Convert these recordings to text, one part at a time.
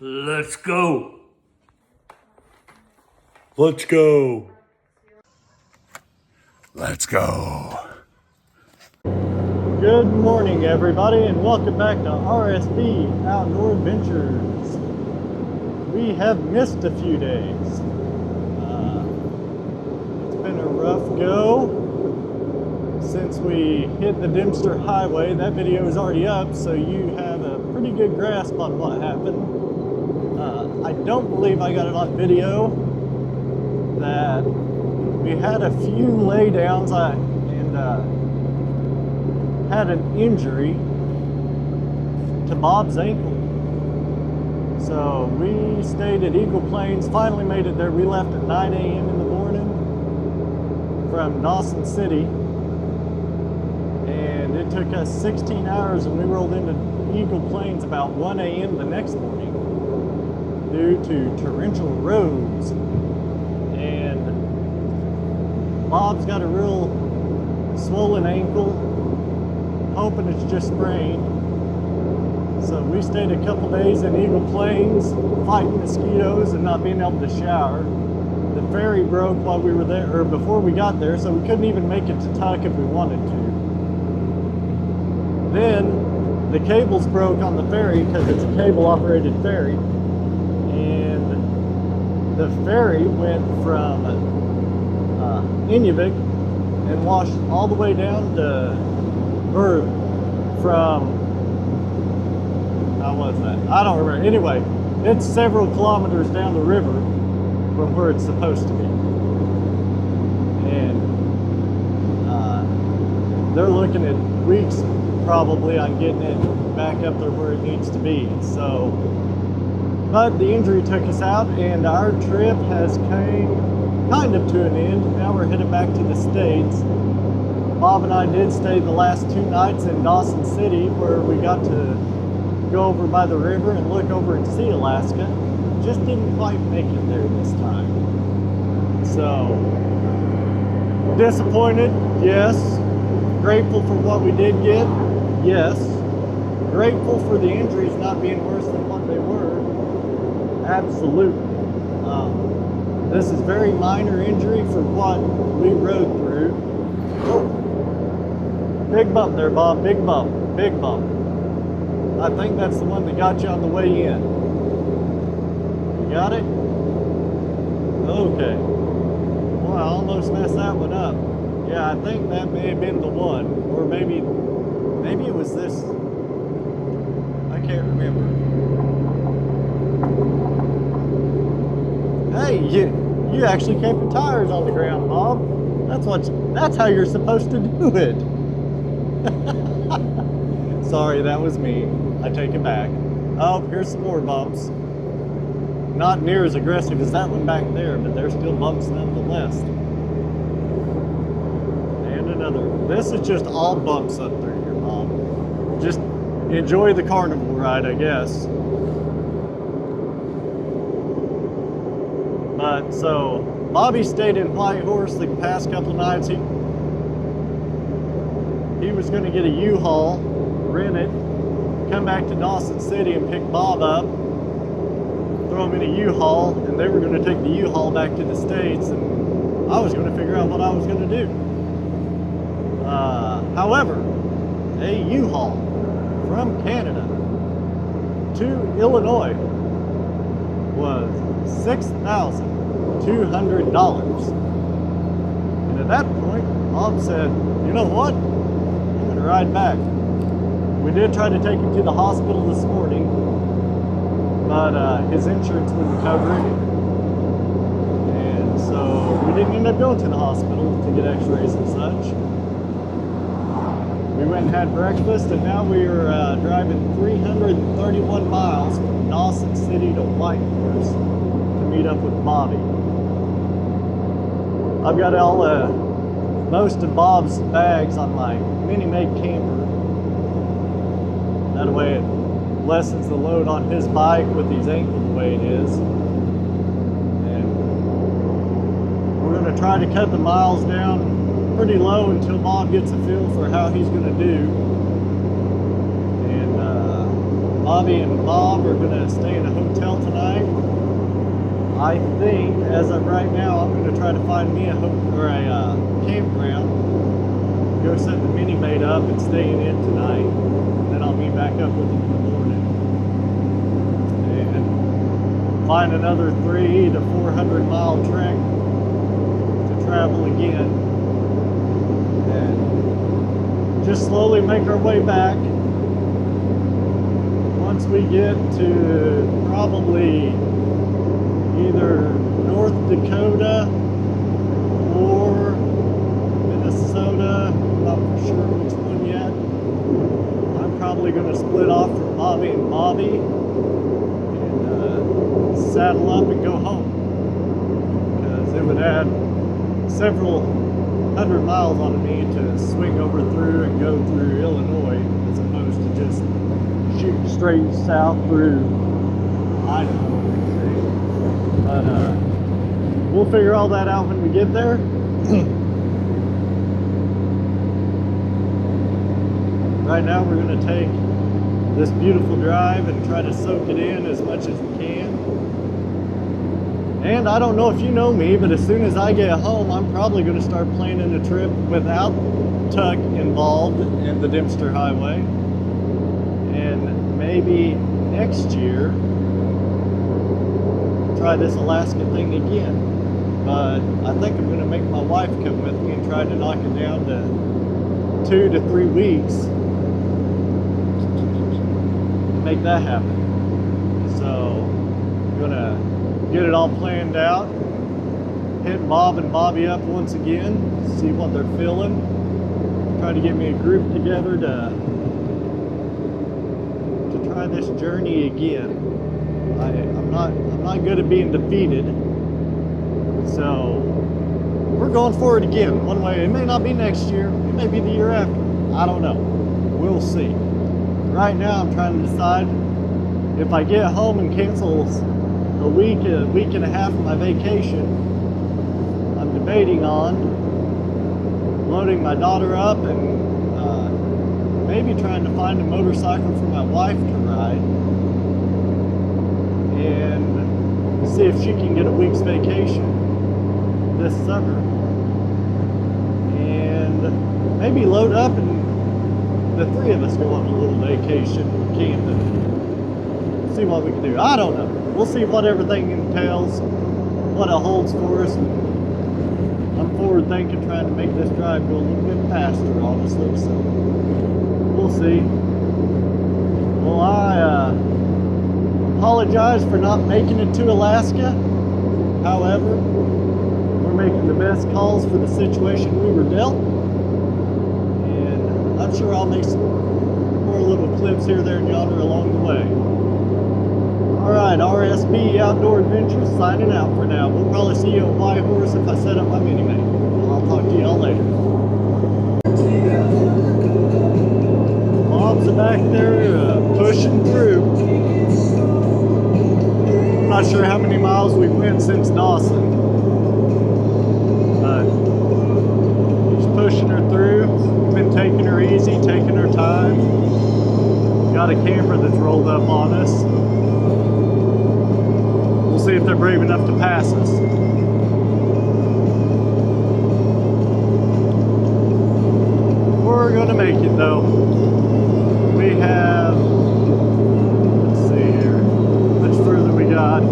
Let's go. Let's go. Let's go. Good morning, everybody, and welcome back to RSB Outdoor Adventures. We have missed a few days. It's been a rough go since we hit the Dempster Highway. That video is already up, so you have a pretty good grasp on what happened. I don't believe I got it on video that we had a few laydowns and had an injury to Bob's ankle. So we stayed at Eagle Plains, finally made it there. We left at 9 a.m. in the morning from Dawson City, and it took us 16 hours, and we rolled into Eagle Plains about 1 a.m. the next morning due to torrential roads. And Bob's got a real swollen ankle, hoping it's just sprained. So we stayed a couple days in Eagle Plains fighting mosquitoes and not being able to shower. The ferry broke while we were there, or before we got there, so we couldn't even make it to Tuck if we wanted to. Then the cables broke on the ferry because it's a cable operated ferry. And the ferry went from Inuvik and washed all the way down to, or from, how was that? I don't remember. Anyway, it's several kilometers down the river from where it's supposed to be. And they're looking at weeks probably on getting it back up there where it needs to be. So, but the injury took us out, and our trip has came kind of to an end. Now we're headed back to the States. Bob and I did stay the last 2 nights in Dawson City, where we got to go over by the river and look over and see Alaska. Just didn't quite make it there this time. So, disappointed, yes. Grateful for what we did get, yes. Grateful for the injuries not being worse than what they were, absolutely. This is very minor injury for what we rode through. Oh, big bump there, Bob, big bump, big bump. I think that's the one that got you on the way in. You got it? Okay. Well, I almost messed that one up. Yeah, I think that may have been the one. Or maybe it was this. I can't remember. Hey, you actually kept your tires on the ground, Bob. That's how you're supposed to do it. Sorry, that was me. I take it back. Oh, here's some more bumps. Not near as aggressive as that one back there, but they're still bumps nonetheless. And another. This is just all bumps up through here, Bob. Just enjoy the carnival ride, I guess. But so, Bobby stayed in Whitehorse the past couple nights. He was going to get a U-Haul, rent it, come back to Dawson City and pick Bob up, throw him in a U-Haul, and they were going to take the U-Haul back to the States, and I was going to figure out what I was going to do. However, a U-Haul from Canada to Illinois was $6,200. And at that point, Bob said, you know what? I'm going to ride back. We did try to take him to the hospital this morning, but his insurance wouldn't cover it. And so we didn't end up going to the hospital to get x-rays and such. We went and had breakfast, and now we are driving 331 miles from Dawson City to Whitehorse to meet up with Bobby. I've got most of Bob's bags on my Mini-Make camper. That way it lessens the load on his bike with his ankle the way it is. And we're going to try to cut the miles down pretty low until Bob gets a feel for how he's going to do. And Bobby and Bob are gonna stay in a hotel tonight. I think, as of right now, I'm gonna try to find me a campground. Go set the mini mate up and stay in it tonight. Then I'll be back up with them in the morning. And find another 300 to 400 mile trek to travel again. And just slowly make our way back. Once we get to probably either North Dakota or Minnesota, I'm not for sure which one yet. I'm probably going to split off from Bobby and Bobby and saddle up and go home, because it would add several hundred miles on me to swing over through and go through Illinois, as opposed to just shoot straight south through Idaho. But we'll figure all that out when we get there. Right now we're going to take this beautiful drive and try to soak it in as much as we can. And I don't know if you know me, but as soon as I get home, I'm probably going to start planning a trip without Tuck involved in the Dempster Highway. And maybe next year, try this Alaska thing again. But I think I'm going to make my wife come with me and try to knock it down to 2 to 3 weeks. Make that happen. So I'm going to get it all planned out. Hit Bob and Bobby up once again. See what they're feeling. Try to get me a group together to try this journey again. I'm not good at being defeated, so we're going for it again. One way, it may not be next year, it may be the year after. I don't know. We'll see. Right now, I'm trying to decide if I get home and cancel a week and a half of my vacation. I'm debating on loading my daughter up and maybe trying to find a motorcycle for my wife to ride, and see if she can get a week's vacation this summer, and maybe load up and the three of us go on a little vacation camping. See what we can do. I don't know. We'll see what everything entails, what it holds for us. I'm forward thinking, trying to make this drive go a little bit faster, honestly, so we'll see. Well, I apologize for not making it to Alaska. However, we're making the best calls for the situation we were dealt. And I'm sure I'll make some more little clips here, there, and yonder along the way. Alright, RSB Outdoor Adventures signing out for now. We'll probably see you at Whitehorse if I set up my mini mate. I'll talk to y'all later. Bob's back there pushing through. I'm not sure how many miles we went since Dawson, but he's pushing her through. Been taking her easy, taking her time. Got a camper that's rolled up on us. We'll see if they're brave enough to pass us. We're gonna make it though. We have, let's see here, how much further we got?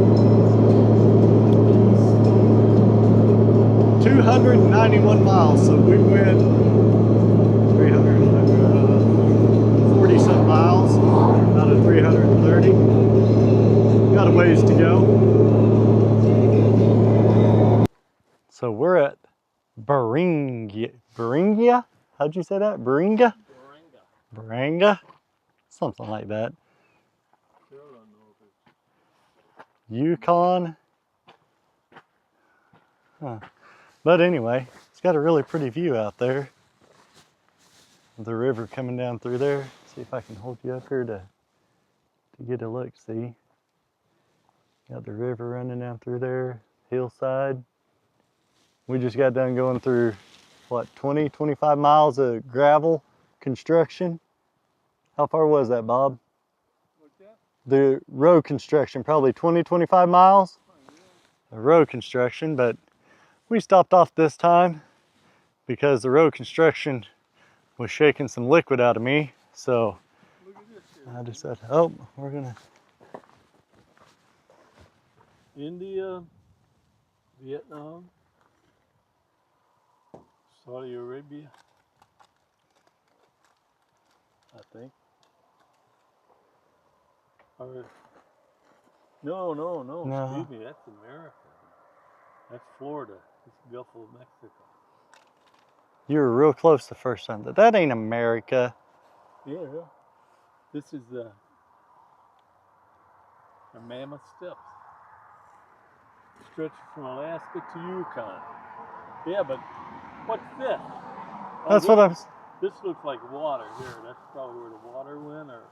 291 miles, so we went 340 some miles out of 330. Got a ways to go. So we're at Beringia? How'd you say that? Beringia? Baranga? Something like that. Yukon? Huh. But anyway, it's got a really pretty view out there. The river coming down through there. See if I can hold you up here to get a look, see. Got the river running down through there, hillside. We just got done going through, what, 20, 25 miles of gravel construction. How far was that, Bob? What's that? the road construction, probably 20, 25 miles of road construction, but we stopped off this time because the road construction was shaking some liquid out of me. So I just said, oh, we're gonna. India, Vietnam, Saudi Arabia, I think. Or, no, No. excuse me, that's America. That's Florida. It's the Gulf of Mexico. You were real close the first time. That ain't America. Yeah, this is the Mammoth Steps. Stretches from Alaska to Yukon. Yeah, but what's this? Oh, That's what I'm. This looks like water here. That's probably where the water went, or.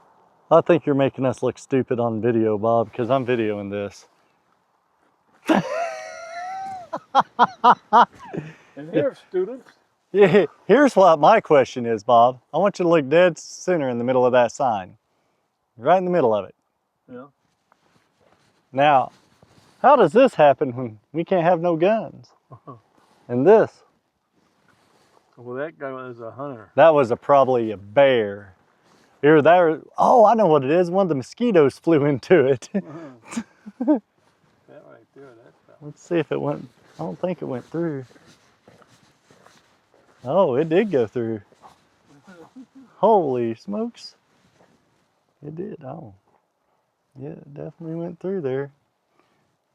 I think you're making us look stupid on video, Bob, because I'm videoing this. And here, students. Yeah, here's what my question is, Bob. I want you to look dead center in the middle of that sign. Right in the middle of it. Yeah. Now, how does this happen when we can't have no guns? And this? Well, that guy was a hunter. That was probably a bear. Here, there. Oh, I know what it is. One of the mosquitoes flew into it. That right there, that's. Let's see if it went. I don't think it went through. Oh, it did go through. Holy smokes. It did. Oh. Yeah, it definitely went through there.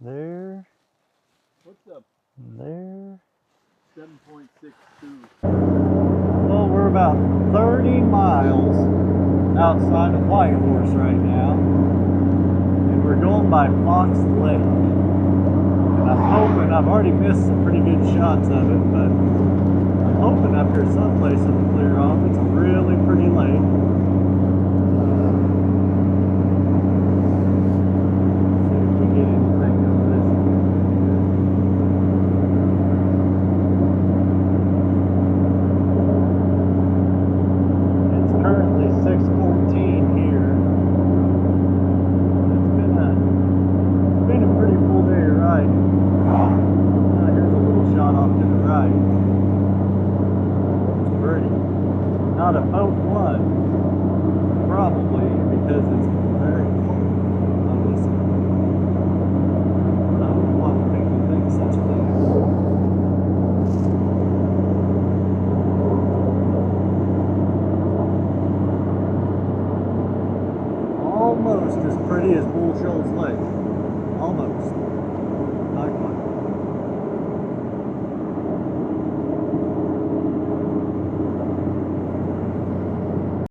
There. What's up? There. 7.62. Well, we're about 30 miles outside of Whitehorse right now. And we're going by Fox Lake. And I'm hoping, I've already missed some pretty good shots of it, but I'm hoping up here someplace it'll clear off. It's a really pretty lake. See if we get anything of this. It's currently 6:14 here. It's been a pretty full day of riding. Here's a little shot off to the right. It's pretty. Not a boat one, probably because it's very cold. Oh, listen. I don't know what would make me think such a thing. Almost as pretty as Bull Shoals Lake. Almost.